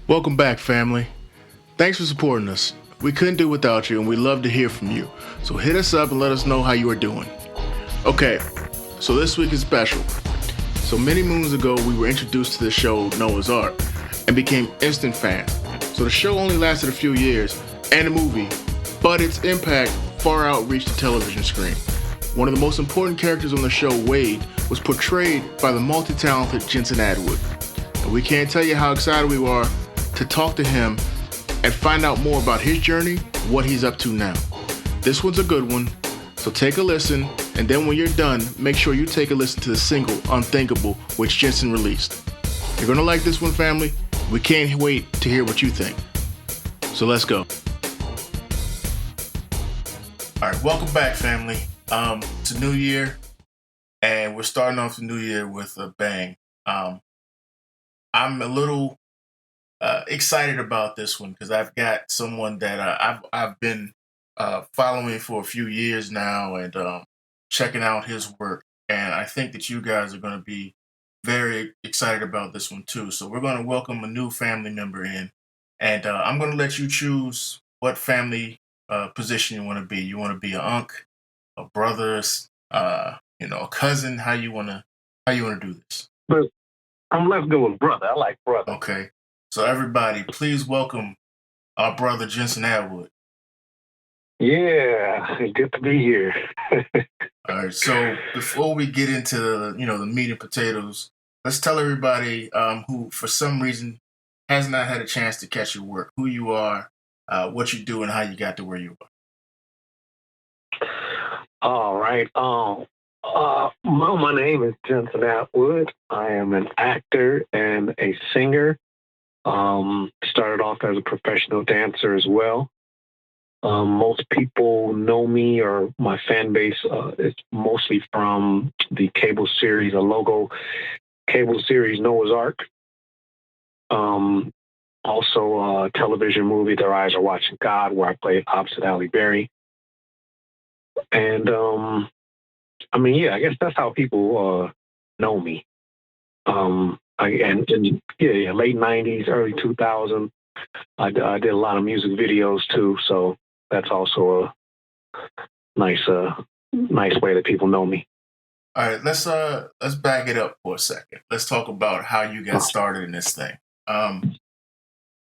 Welcome back, family. Thanks for supporting us. We couldn't do without you, and we love to hear from you. So hit us up and let us know how you are doing. Okay, so this week is special. So many moons ago, we were introduced to the show Noah's Ark and became instant fans. So the show only lasted a few years, and the movie, but its impact far outreached the television screen. One of the most important characters on the show, Wade, was portrayed by the multi-talented Jensen Atwood. And we can't tell you how excited we are to talk to him and find out more about his journey, what he's up to now. This one's a good one, so take a listen, and then when you're done, make sure you take a listen to the single Unthinkable, which Jensen released. You're gonna like this one, family. We can't wait to hear what you think. So let's go. All right, welcome back, family. It's a new year, and we're starting off the new year with a bang. I'm a little excited about this one because I've got someone that I've been following for a few years now and checking out his work, and I think that you guys are going to be very excited about this one too. So we're going to welcome a new family member in, and I'm going to let you choose what family position you want to be. You want to be an uncle, a brother, a cousin. How you want to do this? But let's go with brother. I like brother. Okay. So everybody, please welcome our brother Jensen Atwood. Yeah, good to be here. All right. So before we get into the meat and potatoes, let's tell everybody who for some reason has not had a chance to catch your work, who you are, what you do, and how you got to where you are. All right. My name is Jensen Atwood. I am an actor and a singer. Started off as a professional dancer as well. Most people know me, or my fan base is mostly from the cable series, a logo cable series Noah's Ark. Also a television movie, Their Eyes Are Watching God, where I played opposite Halle Berry. And I guess that's how people know me. Late '90s, early 2000s. I did a lot of music videos too, so that's also a nice way that people know me. All right, let's back it up for a second. Let's talk about how you got started in this thing.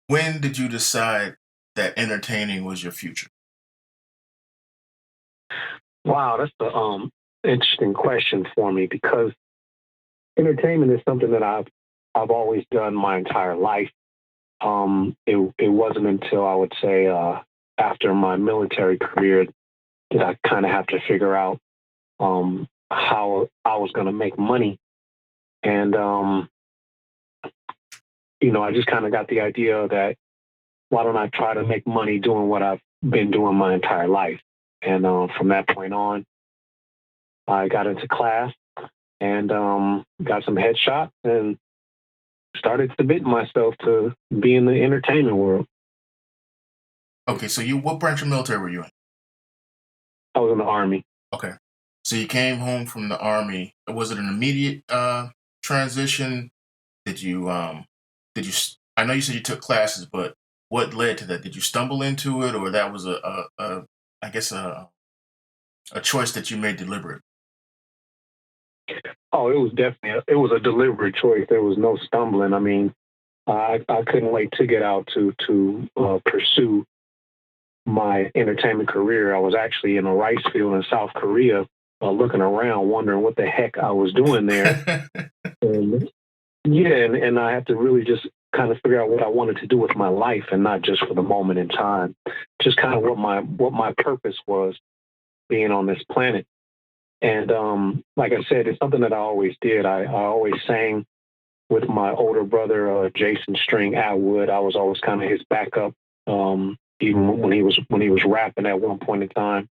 When did you decide that entertaining was your future? Wow, that's an interesting question for me because entertainment is something that I've always done my entire life. It wasn't until I would say after my military career that I kind of have to figure out how I was going to make money, and I just kind of got the idea that why don't I try to make money doing what I've been doing my entire life, and from that point on, I got into class and got some headshots and started submitting myself to be in the entertainment world. Okay, so what branch of military were you in? I was in the Army. Okay, so you came home from the Army. Was it an immediate transition? Did you I know you said you took classes, but what led to that? Did you stumble into it, or that was I guess a choice that you made deliberate? Oh, it was definitely a deliberate choice. There was no stumbling. I mean, I couldn't wait to get out to pursue my entertainment career. I was actually in a rice field in South Korea, looking around, wondering what the heck I was doing there. And and I had to really just kind of figure out what I wanted to do with my life, and not just for the moment in time. Just kind of what my purpose was being on this planet. And like I said, it's something that I always did. I always sang with my older brother, Jason Atwood. I was always kind of his backup, even when he was rapping at one point in time.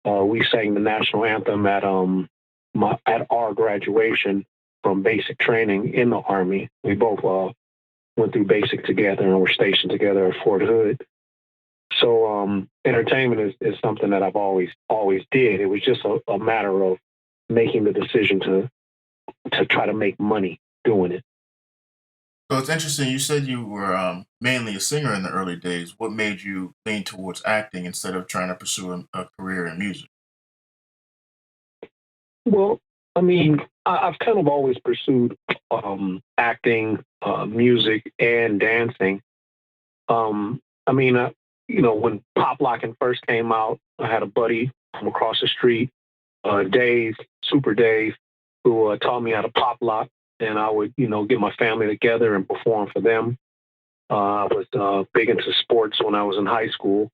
We sang the national anthem at our graduation from basic training in the Army. We both went through basic together and were stationed together at Fort Hood. So entertainment is something that I've always did. It was just a matter of making the decision to try to make money doing it. So it's interesting. You said you were mainly a singer in the early days. What made you lean towards acting instead of trying to pursue a career in music? Well, I mean, I've kind of always pursued acting, music, and dancing. I mean, when pop locking first came out, I had a buddy from across the street, Dave, Super Dave, who taught me how to pop lock, and I would, get my family together and perform for them. I was big into sports when I was in high school,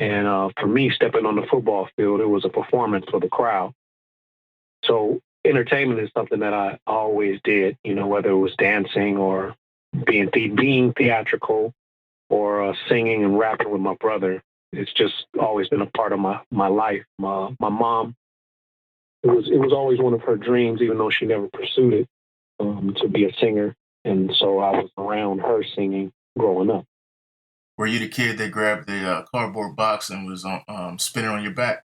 and for me, stepping on the football field, it was a performance for the crowd. So entertainment is something that I always did, whether it was dancing or being theatrical or singing and rapping with my brother. It's just always been a part of my life. My mom, it was always one of her dreams, even though she never pursued it, to be a singer. And so I was around her singing growing up. Were you the kid that grabbed the cardboard box and was on spinning on your back?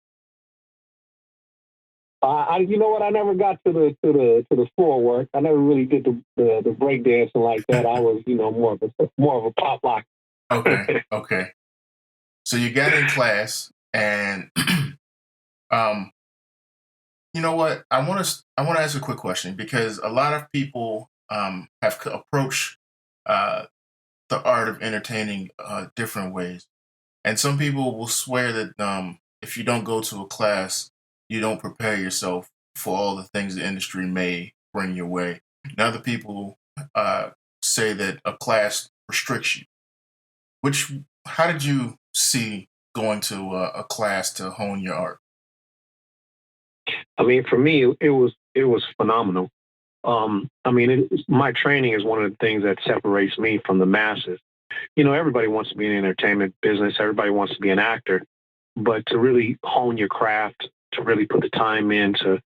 You know what? I never got to the floor work. I never really did the break dancing like that. I was, more of a pop lock. Okay, okay. So you got in class, and um, you know what? I want to ask a quick question because a lot of people have approached uh, the art of entertaining different ways. And some people will swear that if you don't go to a class, you don't prepare yourself for all the things the industry may bring your way. And other people uh, say that a class restricts you. Which, how did you see going to a class to hone your art? I mean, for me, it was phenomenal. I mean, my training is one of the things that separates me from the masses. Everybody wants to be in the entertainment business. Everybody wants to be an actor, but to really hone your craft, to really put the time in to,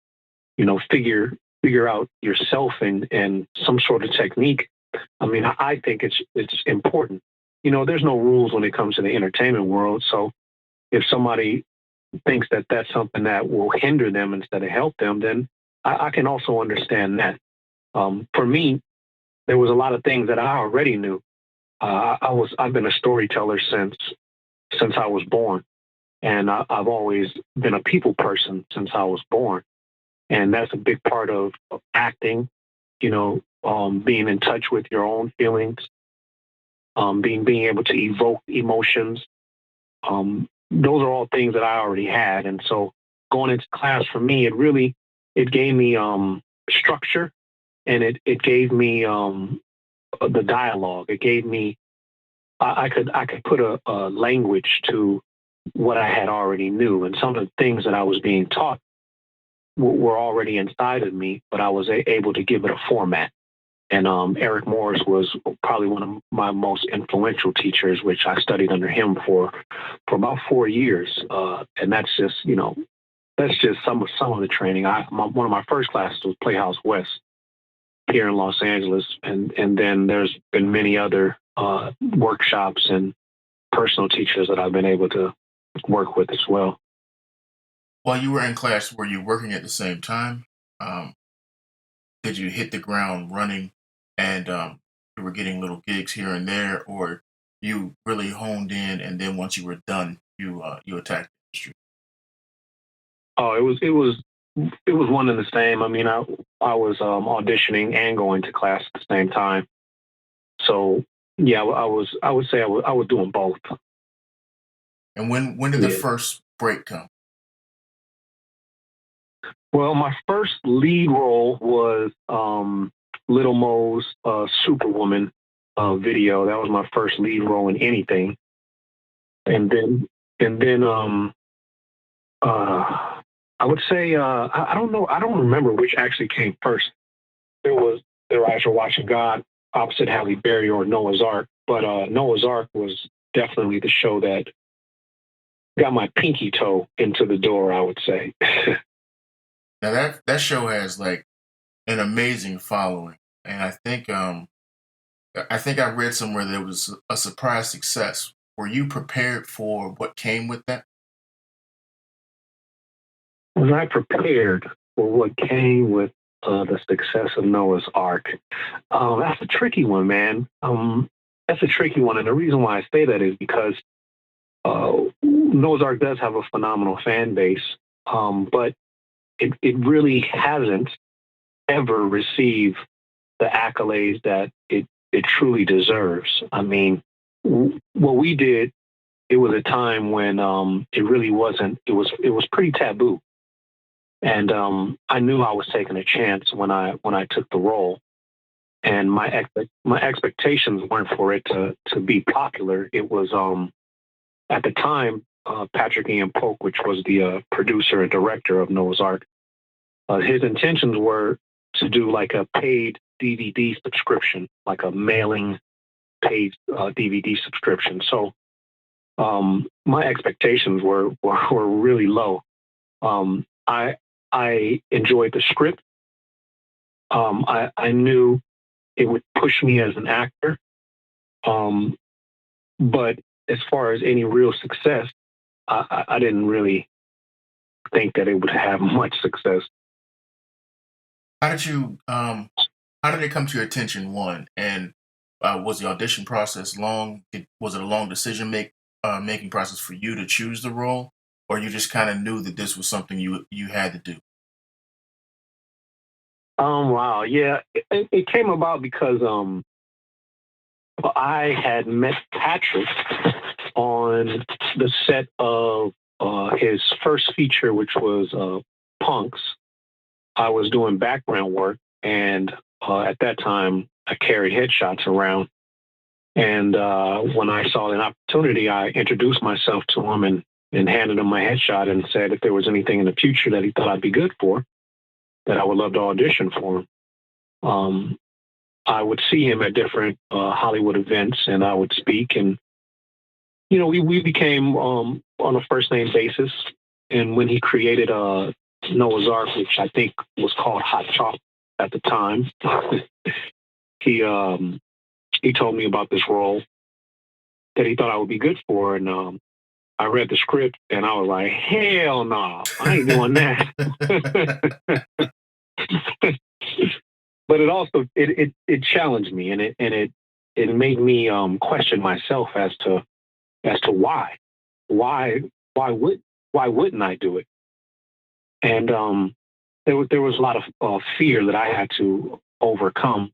figure out yourself and some sort of technique. I mean, I think it's important. There's no rules when it comes to the entertainment world. So if somebody thinks that that's something that will hinder them instead of help them, then I can also understand that. For me, there was a lot of things that I already knew. I've been a storyteller since I was born, and I've always been a people person since I was born, and that's a big part of acting. Being in touch with your own feelings, being able to evoke emotions. Those are all things that I already had, and so going into class for me, it gave me structure, and it gave me the dialogue. It gave me I could put a language to what I had already knew, and some of the things that I was being taught were already inside of me, but I was able to give it a format. And Eric Morris was probably one of my most influential teachers, which I studied under him for about 4 years. And that's just some of the training. One of my first classes was Playhouse West here in Los Angeles, and then there's been many other workshops and personal teachers that I've been able to work with as well. While you were in class, were you working at the same time? Um, did you hit the ground running and you were getting little gigs here and there, or you really honed in and then once you were done, you attacked the industry? Oh, it was one and the same. I mean, I was auditioning and going to class at the same time. So yeah, I would say I was doing both. And when did the Yeah. first break come? Well, my first lead role was Little Mo's Superwoman video. That was my first lead role in anything, and then I would say I don't know. I don't remember which actually came first. There was Their Eyes Are Watching God opposite Halle Berry or Noah's Ark, but Noah's Ark was definitely the show that got my pinky toe into the door, I would say. Now that show has like an amazing following, and I think I read somewhere that it was a surprise success. Were you prepared for what came with that? Was I prepared for what came with? the success of Noah's Ark. That's a tricky one, man. That's a tricky one, and the reason why I say that is because Noah's Ark does have a phenomenal fan base, but it really hasn't ever received the accolades that it truly deserves. I mean, what we did, it was a time when it really wasn't. It was pretty taboo, and I knew I was taking a chance when I took the role, and my expectations weren't for it to be popular. It was at the time Patrick Ian Polk, which was the producer and director of Noah's Ark. His intentions were to do like a paid DVD subscription, like a mailing paid DVD subscription. So my expectations were really low. I enjoyed the script. I knew it would push me as an actor. But as far as any real success, I didn't really think that it would have much success. How did you how did it come to your attention, one? And was the audition process long? Was it a long decision making process for you to choose the role, or you just kind of knew that this was something you had to do? Wow, yeah, it came about because I had met Patrick on the set of his first feature, which was Punks. I was doing background work, and at that time, I carried headshots around. And when I saw an opportunity, I introduced myself to him and handed him my headshot and said if there was anything in the future that he thought I'd be good for, that I would love to audition for him. I would see him at different Hollywood events, and I would speak, and we became on a first name basis. And when he created Noah's Ark, which I think was called Hot Chop at the time, he told me about this role that he thought I would be good for, and I read the script, and I was like, hell no, I ain't doing that. But it also it challenged me, and it made me question myself as to why why why wouldn't I do it? And there was a lot of fear that I had to overcome,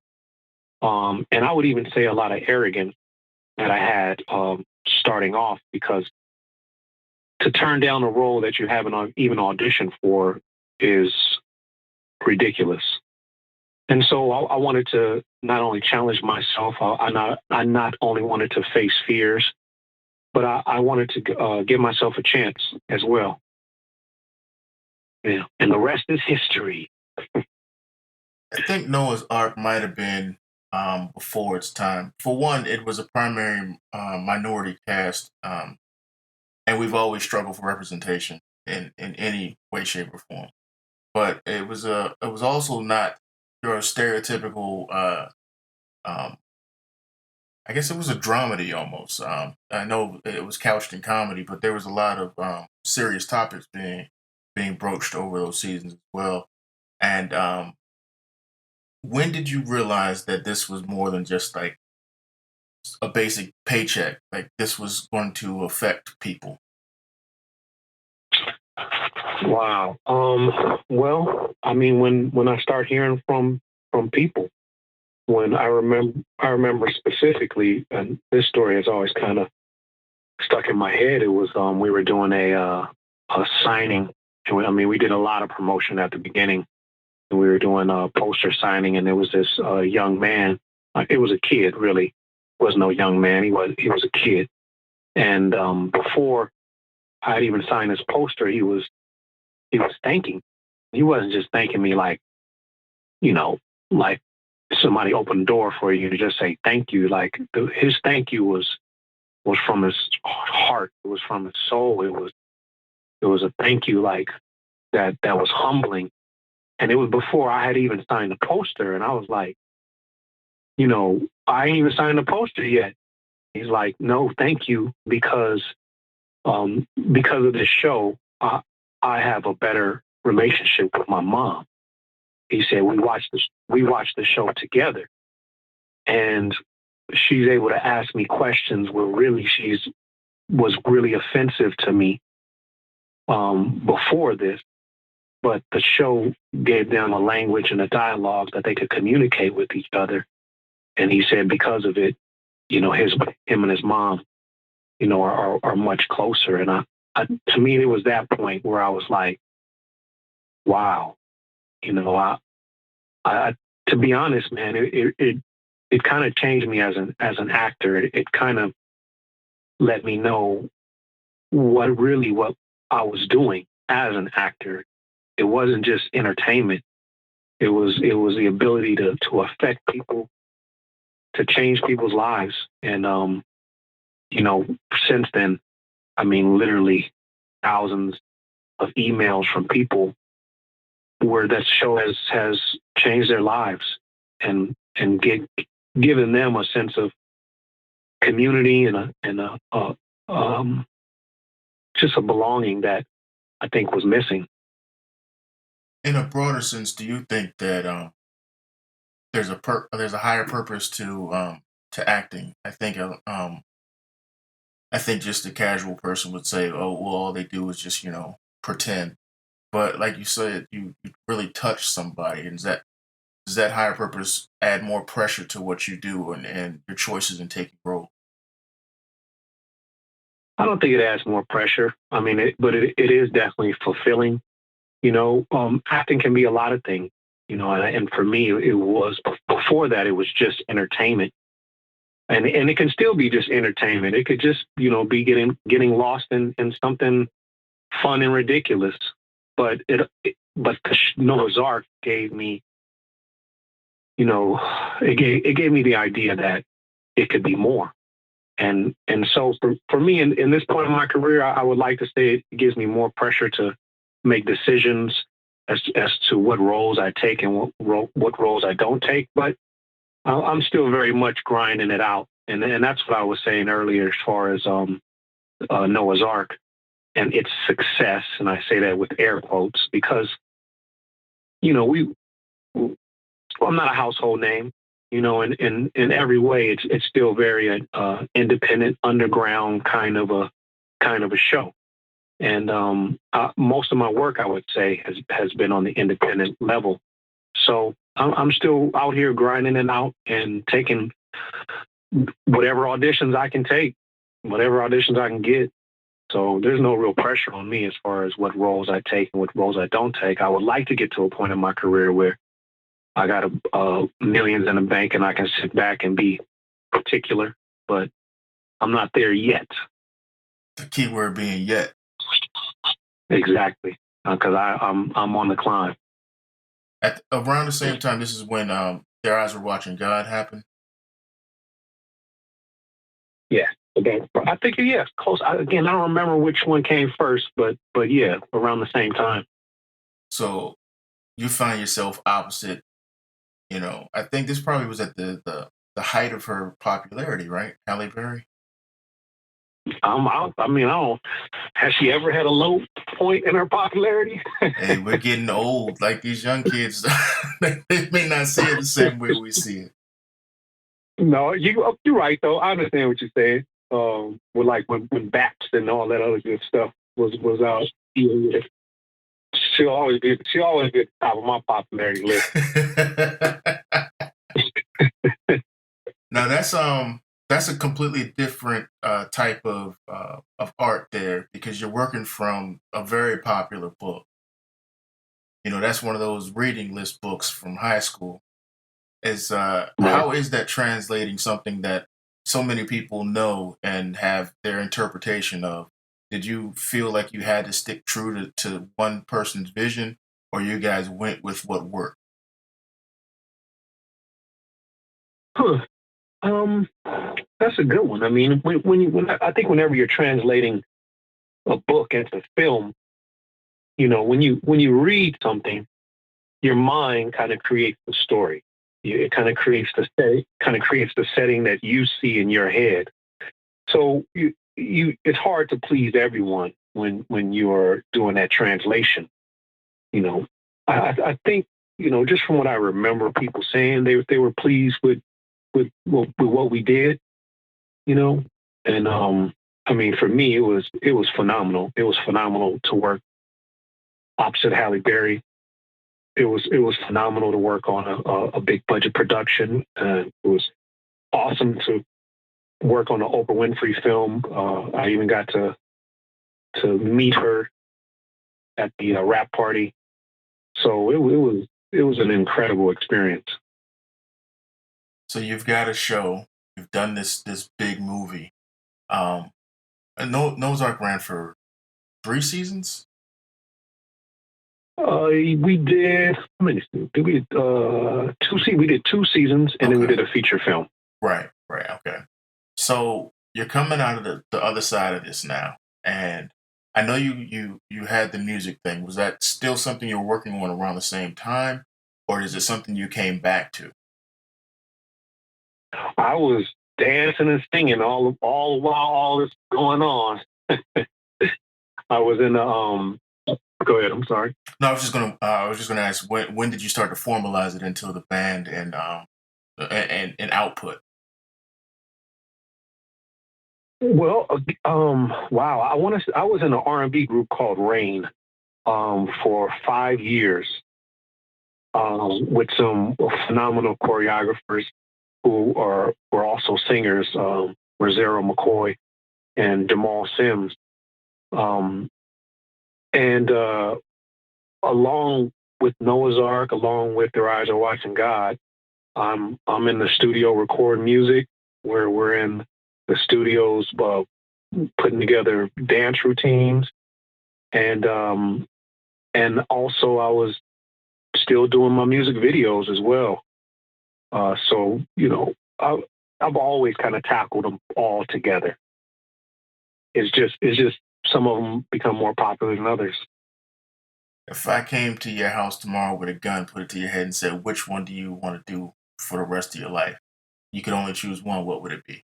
and I would even say a lot of arrogance that I had starting off, because to turn down a role that you haven't even auditioned for is ridiculous. And so I wanted to not only challenge myself, I not only wanted to face fears, but I wanted to give myself a chance as well. Yeah, and the rest is history. I think Noah's Ark might have been before its time. For one, it was a primary minority cast, and we've always struggled for representation in any way, shape, or form. But it was also not your stereotypical. Um, I guess it was a dramedy almost. I know it was couched in comedy, but there was a lot of serious topics being broached over those seasons as well. And when did you realize that this was more than just like a basic paycheck? Like this was going to affect people? Wow. Well, I mean, when I start hearing from people, when I remember specifically, and this story has always kind of stuck in my head. It was we were doing a signing. And we did a lot of promotion at the beginning. And we were doing a poster signing, and there was this young man. It was a kid, really. It was no young man. He was a kid. And before I had even signed his poster, he was thanking. He wasn't just thanking me like, like somebody opened the door for you to just say thank you. Like his thank you was from his heart. It was from his soul. It was a thank you like that was humbling. And it was before I had even signed the poster. And I was like, I ain't even signed the poster yet. He's like, no, thank you, because of this show, I have a better relationship with my mom. he said we watched the show together, and she's able to ask me questions where really she's was really offensive to me before this, but the show gave them a language and a dialogue that they could communicate with each other. And he said because of it, him and his mom, are much closer. And to me, it was that point where I was like, wow, I to be honest, man, it kind of changed me as an actor. It kind of let me know what I was doing as an actor. It wasn't just entertainment. It was the ability to affect people, to change people's lives. And since then, I mean, literally thousands of emails from people where that show has changed their lives and given them a sense of community and just a belonging that I think was missing. In a broader sense, do you think that there's a higher purpose to acting? I think just a casual person would say, "Oh, well, all they do is just pretend." But like you said, you really touch somebody, and does that higher purpose add more pressure to what you do and your choices in taking role? I don't think it adds more pressure. I mean, it is definitely fulfilling. Acting can be a lot of things. And for me, it was before that. It was just entertainment, and it can still be just entertainment. It could just be getting lost in something fun and ridiculous. But Noah's Ark gave me, it gave me the idea that it could be more. And so for me in this point in my career, I would like to say it gives me more pressure to make decisions as to what roles I take and what roles I don't take. But I'm still very much grinding it out. And that's what I was saying earlier as far as Noah's Ark and its success. And I say that with air quotes because, I'm not a household name, in every way, it's still very independent, underground kind of a show. And most of my work, I would say, has been on the independent level. So I'm still out here grinding it out and taking whatever auditions I can take, whatever auditions I can get. So there's no real pressure on me as far as what roles I take and what roles I don't take. I would like to get to a point in my career where I got millions in the bank and I can sit back and be particular, but I'm not there yet. The key word being yet. Exactly, because I'm on the climb. At around the same time, this is when Their Eyes Were Watching God happened. Yeah, I think close. Again, I don't remember which one came first, but yeah, around the same time. So you find yourself opposite. I think this probably was at the height of her popularity, right? Halle Berry. I mean, I don't. Has she ever had a low point in her popularity? Hey, we're getting old. Like these young kids, they may not see it the same way we see it. No, you're right though. I understand what you're saying. With like when Baps and all that other good stuff was out. Yeah. She'll always be at the top of my popularity list. Now that's a completely different type of art there because you're working from a very popular book. That's one of those reading list books from high school. How is that translating something that so many people know and have their interpretation of? Did you feel like you had to stick true to one person's vision, or you guys went with what worked? That's a good one. I mean, I think whenever you're translating a book into film, when you read something, your mind kind of creates the story. It kind of creates the setting that you see in your head. So it's hard to please everyone when you are doing that translation. I think just from what I remember people saying, they were pleased with what we did, you know, and I mean, for me, it was phenomenal. It was phenomenal to work opposite Halle Berry. It was phenomenal to work on a big budget production. It was awesome to work on an Oprah Winfrey film. I even got to meet her at the rap party. So it was an incredible experience. So you've got a show. You've done this big movie. And Noah's Ark ran for 3 seasons. We did how many? Did we We did 2 seasons, and then we did a feature film. Right. Okay. So you're coming out of the other side of this now, and I know you had the music thing. Was that still something you were working on around the same time, or is it something you came back to? I was dancing and singing all while all this going on. I was in the Go ahead. I'm sorry. No, I was just gonna ask when did you start to formalize it into the band and output? Well, wow. I was in an R&B group called Rain, for 5 years, with some phenomenal choreographers who were also singers, Rosero McCoy and Jamal Sims. And along with Noah's Ark, along with Their Eyes Are Watching God, I'm in the studio recording music, where we're in the studios putting together dance routines, and also I was still doing my music videos as well. So I've always kind of tackled them all together. It's just some of them become more popular than others. If I came to your house tomorrow with a gun, put it to your head, and said, "Which one do you want to do for the rest of your life?" You could only choose one. What would it be?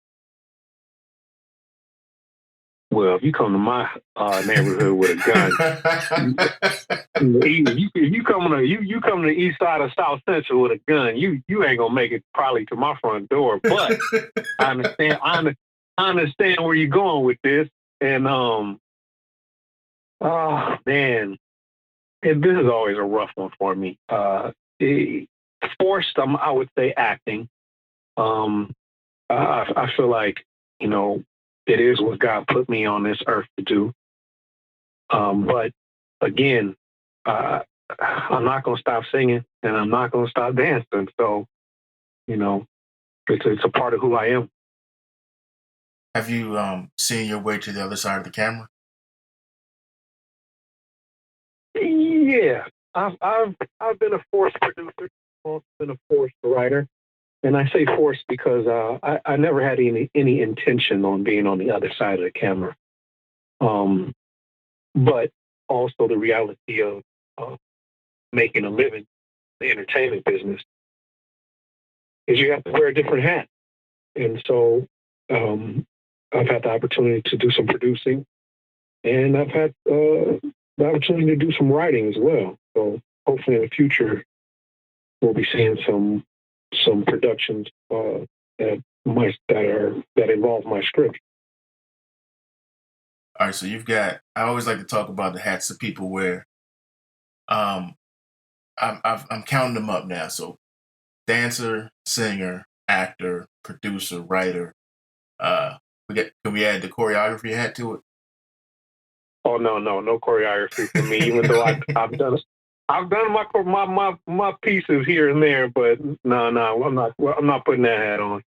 Well, if you come to my neighborhood with a gun, you come to the east side of South Central with a gun, you ain't gonna make it probably to my front door. But I understand. I understand where you're going with this, and oh man, this is always a rough one for me. Forced, I would say acting. I feel like it is what God put me on this earth to do. But again, I'm not going to stop singing, and I'm not going to stop dancing. So, it's a part of who I am. Have you seen your way to the other side of the camera? Yeah, I've been a forced producer, also been a forced writer, and I say forced because I never had any intention on being on the other side of the camera. But also the reality of making a living, the entertainment business, is you have to wear a different hat. And so I've had the opportunity to do some producing, and I've had the opportunity to do some writing as well. So hopefully in the future, we'll be seeing some productions that involve my script. All right, so you've got. I always like to talk about the hats that people wear. Um, I'm counting them up now. So, dancer, singer, actor, producer, writer. Can we add the choreography hat to it? Oh no choreography for me. Even though I've done my pieces here and there, but no, I'm not putting that hat on.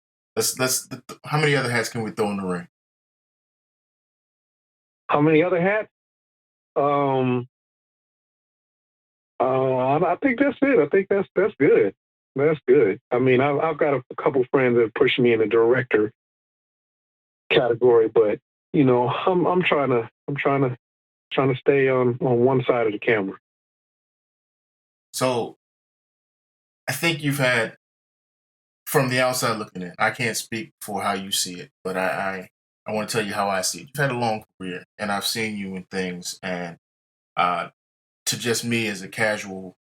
How many other hats can we throw in the ring? How many other hats? I think that's it. I think that's good. That's good. I mean, I've got a couple friends that push me in the director category, but I'm trying to stay on one side of the camera. So, I think you've had, from the outside looking in, I can't speak for how you see it, but I want to tell you how I see it. You've had a long career, and I've seen you in things, and to just me as a casual,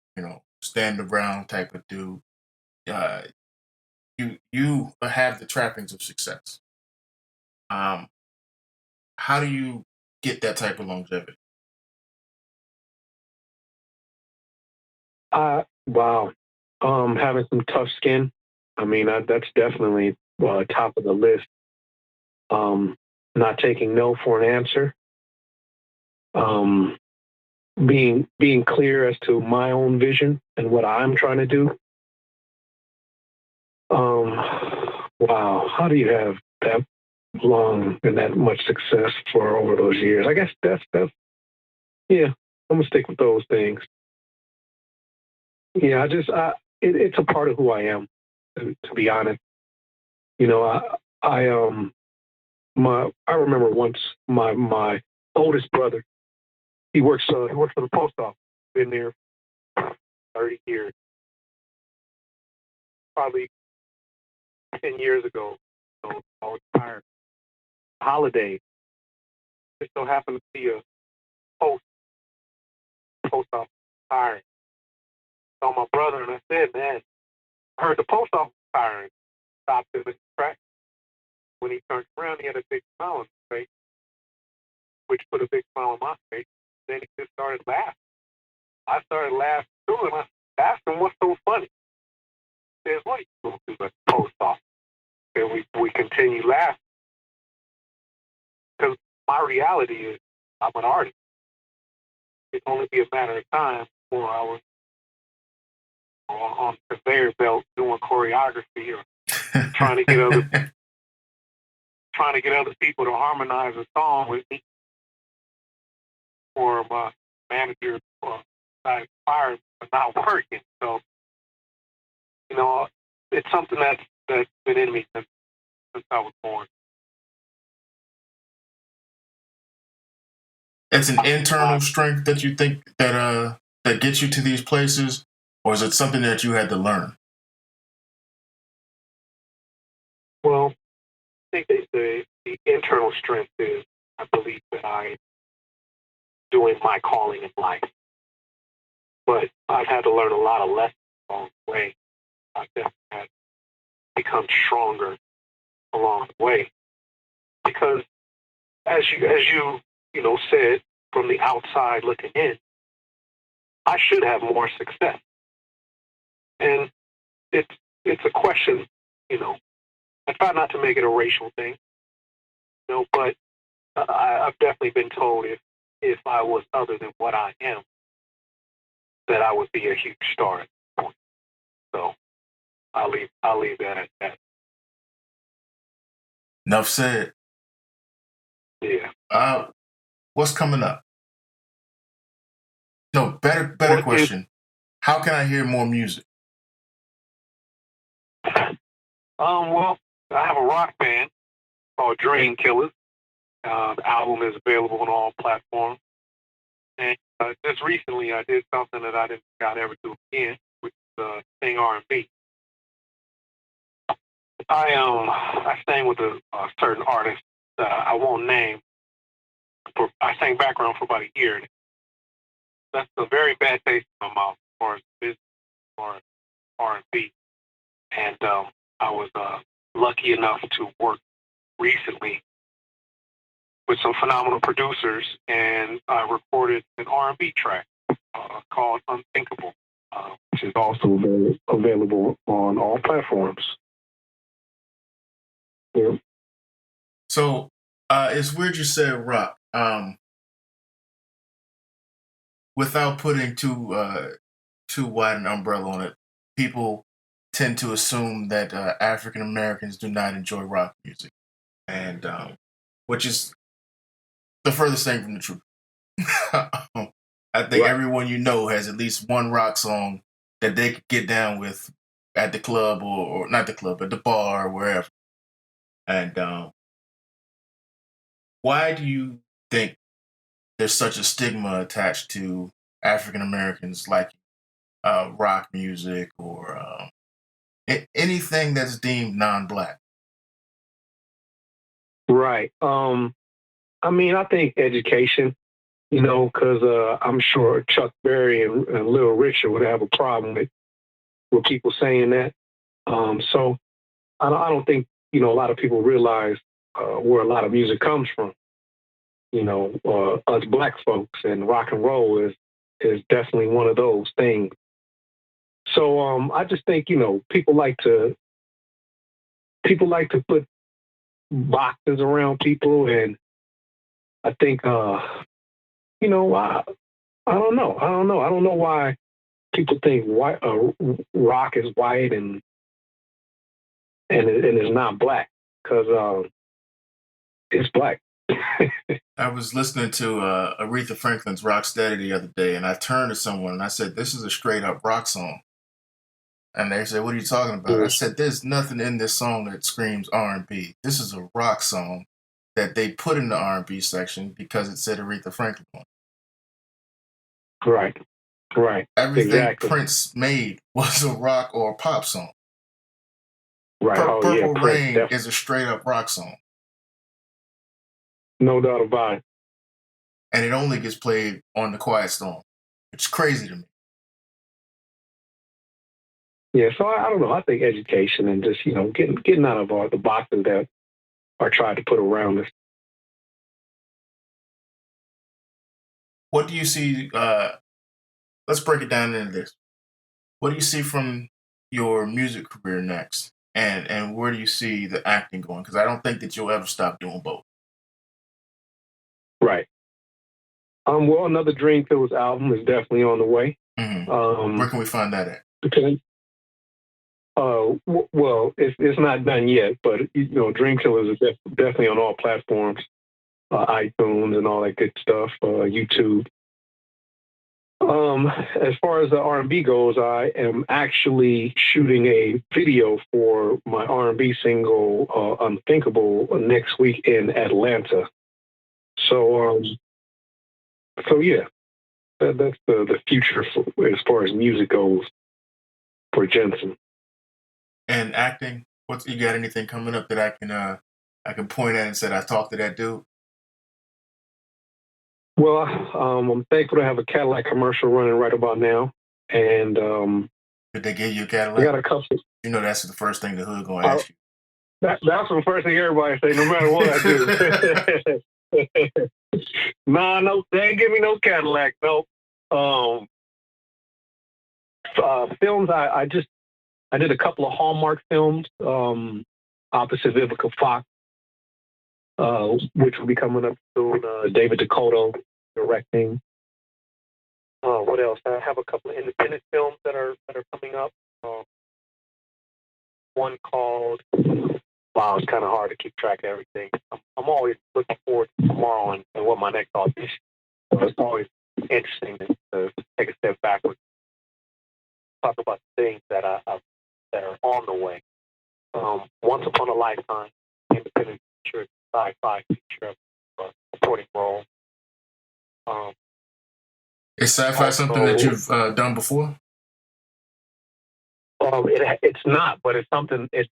stand around type of dude. Uh, you have the trappings of success. Um, how do you get that type of longevity? Wow. Having some tough skin. I mean, that's definitely top of the list. Um, Not taking no for an answer. Um, being clear as to my own vision and what I'm trying to do. Um, wow. How do you have that long and that much success for over those years? I guess that's yeah. I'm gonna stick with those things. Yeah, it's a part of who I am. To be honest, you know, I I remember once my oldest brother. He works for the post office. Been there 30 years. Probably 10 years ago. So I was tired. Holiday. Just so happened to see a post post office hiring. Saw my brother and I said, man, I heard the post office hiring. Stopped him in his track. When he turned around, he had a big smile on his face, which put a big smile on my face. Then he just started laughing. I started laughing too, and I asked him, what's so funny? He says, what are you going to do at the post office? And we continue laughing. Because my reality is I'm an artist. It'd only be a matter of time before I was on the conveyor belt doing choreography or trying to get other people to harmonize a song with me, or my manager got fired for not working. So it's something that's been in me since I was born. It's an internal strength that you think that gets you to these places, or is it something that you had to learn? Well, I think the internal strength is, I believe that I'm doing my calling in life. But I've had to learn a lot of lessons along the way. I've definitely had to become stronger along the way. Because as you said, from the outside looking in, I should have more success. And it's a question, you know. I try not to make it a racial thing, but I've definitely been told if I was other than what I am, that I would be a huge star at this point. So I'll leave that at that. Enough said. Yeah. What's coming up? No, better question. How can I hear more music? Well, I have a rock band called Dream Killers. The album is available on all platforms. And just recently, I did something that I didn't think I'd ever do again, which is sing R&B. I sang with a certain artist I won't name. I sang background for about a year. That's a very bad taste in my mouth as far as business or R&B. And I was lucky enough to work recently with some phenomenal producers, and I recorded an R&B track called Unthinkable, which is also available on all platforms. Yeah. So it's weird you said rock. Without putting too wide an umbrella on it, people tend to assume that African Americans do not enjoy rock music, and which is the furthest thing from the truth. I think everyone you know has at least one rock song that they could get down with at the club or not the club, but the bar or wherever. And why do you think there's such a stigma attached to African Americans like rock music or anything that's deemed non-black? Right. I mean, I think education. because I'm sure Chuck Berry and Little Richard would have a problem with people saying that. So I don't think a lot of people realize where a lot of music comes from. Us black folks, and rock and roll is definitely one of those things. So I just think people like to put boxes around people, and I think I don't know. I don't know why people think white rock is white and it's not black, because it's black. I was listening to Aretha Franklin's Rock Steady the other day, and I turned to someone and I said, "This is a straight up rock song." And they said, "What are you talking about?" I said, "There's nothing in this song that screams R&B. This is a rock song that they put in the R&B section because it said Aretha Franklin on it." Right. Everything Exactly. Prince made was a rock or a pop song. Right. Oh yeah, Purple Prince. Rain is a straight up rock song. No doubt about it. And it only gets played on the Quiet Storm, which is crazy to me. Yeah. So I don't know. I think education and just getting out of the boxes that are tried to put around us. What do you see? Let's break it down into this. What do you see from your music career next? And where do you see the acting going? Because I don't think that you'll ever stop doing both. Right. Well, another Dreamfields album is definitely on the way. Mm-hmm. Where can we find that at? Because, well, it's not done yet, but Dreamkillers is definitely on all platforms, iTunes and all that good stuff, YouTube. As far as the R&B goes, I am actually shooting a video for my R&B single "Unthinkable" next week in Atlanta. So, yeah, that's the future as far as music goes for Jensen. And acting, you got anything coming up that I can point at and said I talked to that dude? Well, I'm thankful to have a Cadillac Commercial running right about now, and did they give you a Cadillac? I got a couple. That's the first thing the hood gonna ask you. That's the first thing everybody say, no matter what I do. No, they ain't give me no Cadillac. No. Films. I did a couple of Hallmark films, opposite Vivica Fox, which will be coming up soon. David Dakota directing. What else? I have a couple of independent films that are coming up. One called. Wow, it's kind of hard to keep track of everything. I'm always looking forward to tomorrow and what my next audition. So it's always interesting to take a step backwards, talk about things that are on the way. Once Upon a Lifetime, independent feature, sci-fi feature, supporting role. Is sci-fi something that you've done before? It's not, but it's something. It's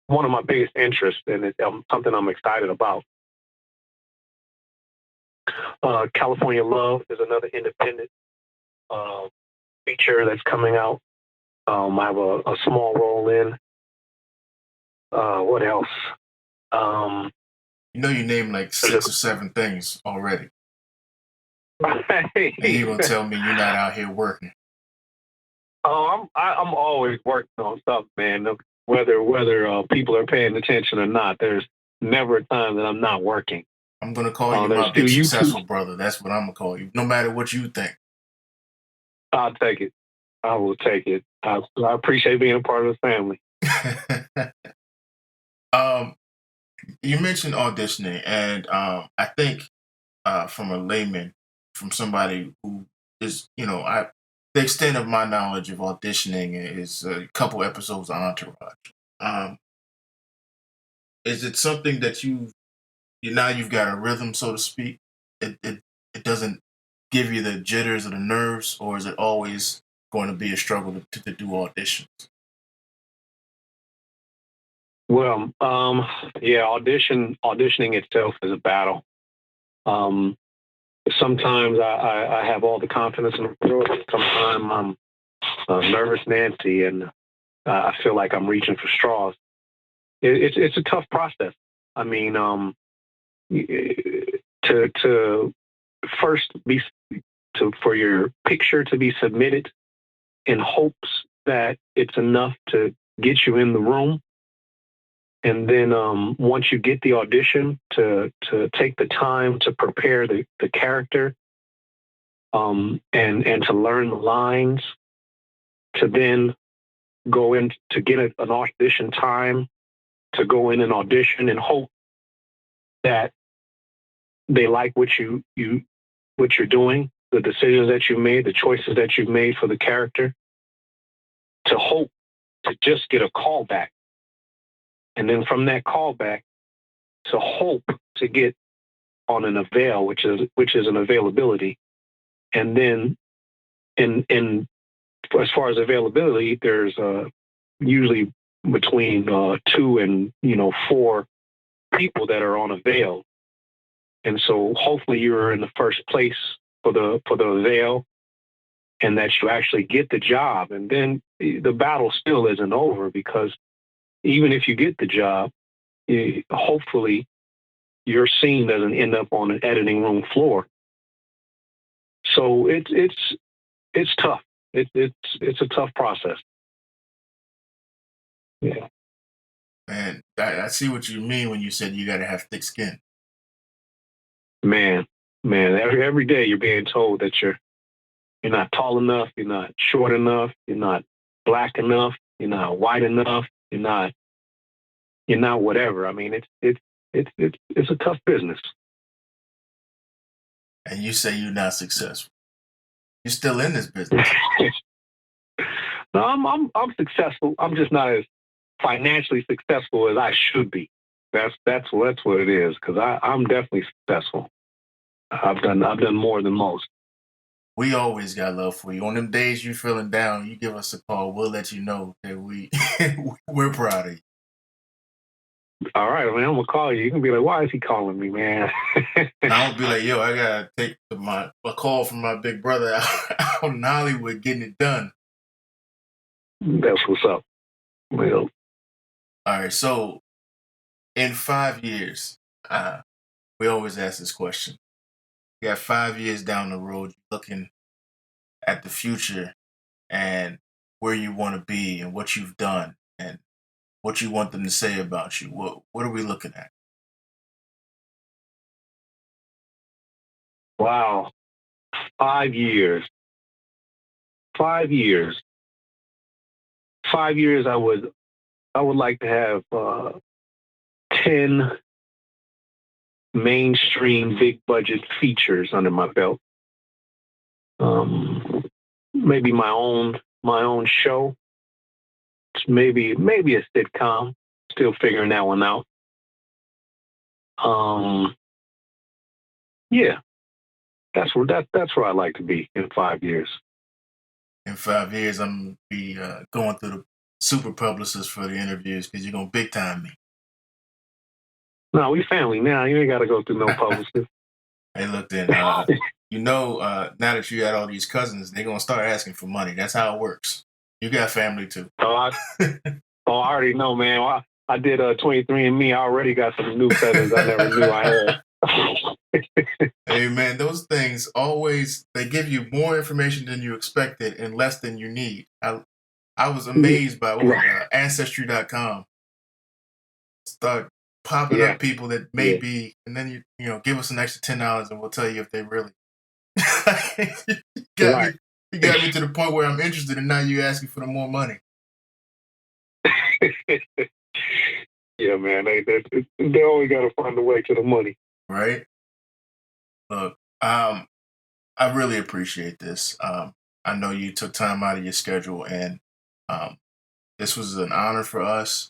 one of my biggest interests, and it's something I'm excited about. California Love is another independent feature that's coming out. I have a small role in. What else? You named like 6 or 7 things already. Hey. And you're gonna tell me you're not out here working? Oh, I'm always working on something, man. Whether people are paying attention or not, there's never a time that I'm not working. I'm gonna call you my big successful brother. That's what I'm gonna call you, no matter what you think. I'll take it. I will take it. I appreciate being a part of the family. You mentioned auditioning, and I think from a layman, from somebody who is, the extent of my knowledge of auditioning is a couple episodes of Entourage. Is it something that you've got a rhythm, so to speak? It doesn't give you the jitters or the nerves, or is it always going to be a struggle to do auditions? Well, yeah, auditioning itself is a battle. sometimes I have all the confidence in the world. Sometimes I'm nervous Nancy, and I feel like I'm reaching for straws. It's a tough process. I mean, to first be for your picture to be submitted in hopes that it's enough to get you in the room, and then once you get the audition, to take the time to prepare the character, and to learn the lines, to then go in to get an audition time, to go in and audition and hope that they like what you're doing, the decisions that you made, the choices that you've made for the character, to hope to just get a call back. And then from that callback, to hope to get on an avail, which is an availability. And then in as far as availability, there's usually between 2 and 4 people that are on avail. And so hopefully you're in the first place for the avail, and that you actually get the job. And then the battle still isn't over, because even if you get the job, hopefully your scene doesn't end up on an editing room floor. So it's tough. It's a tough process. Yeah. Man, I see what you mean when you said you got to have thick skin. Man, every day you're being told that you're not tall enough, you're not short enough, you're not black enough, you're not white enough, you're not whatever. I mean, it's a tough business. And you say you're not successful. You're still in this business. No, I'm successful. I'm just not as financially successful as I should be. That's what it is. Because I'm definitely successful. I've done more than most. We always got love for you. On them days you feeling down, you give us a call. We'll let you know that we're proud of you. All right, man. I'm gonna call you. You can be like, "Why is he calling me, man?" I'll be like, "Yo, I gotta take a call from my big brother out in Hollywood getting it done." That's what's up. Well, all right. So, in 5 years, we always ask this question. You got 5 years down the road, looking at the future and where you want to be and what you've done and what you want them to say about you. What are we looking at? wow, 5 years. 5 years. 5 years. I would like to have 10 mainstream big budget features under my belt. Maybe my own show. Maybe a sitcom. Still figuring that one out. Yeah, that's where I'd like to be in 5 years. In 5 years, I'm gonna be going through the super publicist for the interviews because you're gonna big time me. No, we family now. You ain't got to go through no publicist. Hey, look, then, now that you got all these cousins, they're going to start asking for money. That's how it works. You got family, too. I already know, man. I did 23andMe. I already got some new cousins I never knew I had. Hey, man, those things they give you more information than you expected and less than you need. I was amazed by Ancestry.com. Start popping up people that may be, and then you give us an extra $10 and we'll tell you if they really. you got me to the point where I'm interested, and now you asking for the more money. Yeah, man, they always got to find a way to the money, right? Look, I really appreciate this. I know you took time out of your schedule, and this was an honor for us.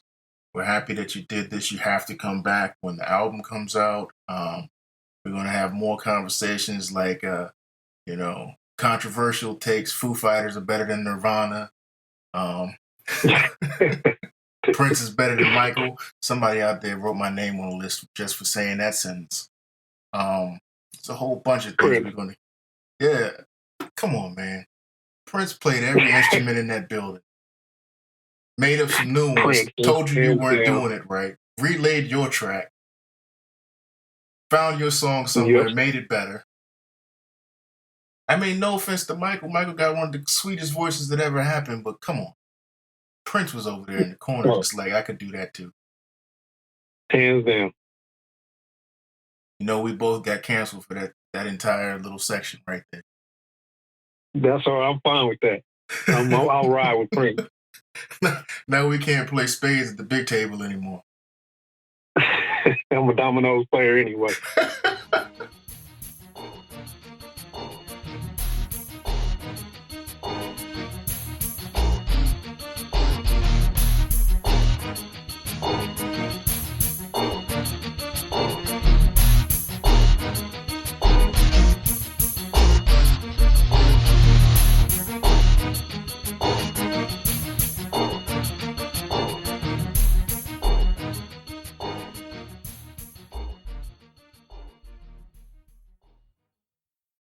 We're happy that you did this. You have to come back when the album comes out. We're going to have more conversations like, controversial takes. Foo Fighters are better than Nirvana. Prince is better than Michael. Somebody out there wrote my name on a list just for saying that sentence. It's a whole bunch of things Prince. we're gonna. Yeah, come on, man. Prince played every instrument in that building. Made up some new ones. Prince. Told you weren't Yeah. doing it right. Relayed your track. Found your song somewhere. Yes. Made it better. I mean, no offense to Michael. Michael got one of the sweetest voices that ever happened, but come on. Prince was over there in the corner, just like, I could do that too. Hands down. You know, we both got canceled for that entire little section right there. That's all right. I'm fine with that. I'll ride with Prince. Now we can't play spades at the big table anymore. I'm a dominoes player anyway.